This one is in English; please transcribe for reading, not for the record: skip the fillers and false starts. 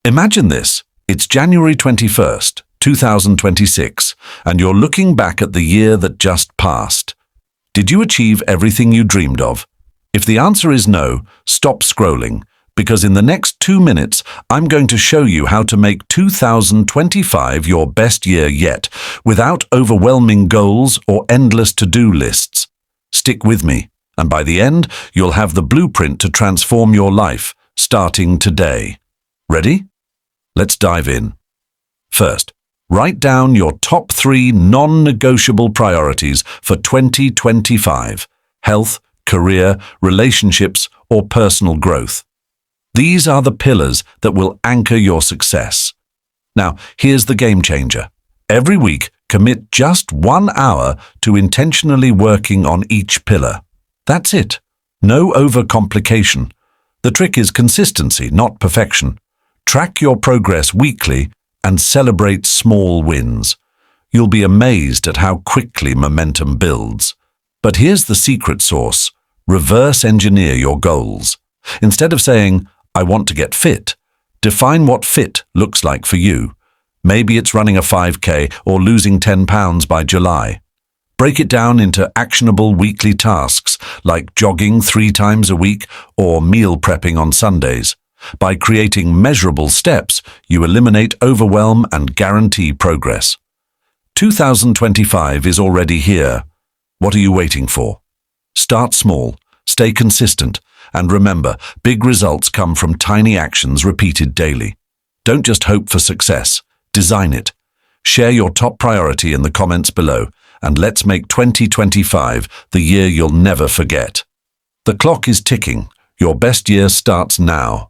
Imagine this. It's January 21st, 2026, and you're looking back at the year that just passed. Did you achieve everything you dreamed of? If the answer is no, stop scrolling, because in the next 2 minutes, I'm going to show you how to make 2025 your best year yet, without overwhelming goals or endless to-do lists. Stick with me, and by the end, you'll have the blueprint to transform your life, starting today. Ready? Let's dive in. First, write down your top 3 non-negotiable priorities for 2025: health, career, relationships, or personal growth. These are the pillars that will anchor your success. Now, here's the game changer. Every week, commit just 1 hour to intentionally working on each pillar. That's it. No overcomplication. The trick is consistency, not perfection. Track your progress weekly and celebrate small wins. You'll be amazed at how quickly momentum builds. But here's the secret sauce. Reverse engineer your goals. Instead of saying, "I want to get fit," define what fit looks like for you. Maybe it's running a 5K or losing 10 pounds by July. Break it down into actionable weekly tasks like jogging 3 times a week or meal prepping on Sundays. By creating measurable steps, you eliminate overwhelm and guarantee progress. 2025 is already here. What are you waiting for? Start small, stay consistent, and remember, big results come from tiny actions repeated daily. Don't just hope for success, design it. Share your top priority in the comments below, and let's make 2025 the year you'll never forget. The clock is ticking. Your best year starts now.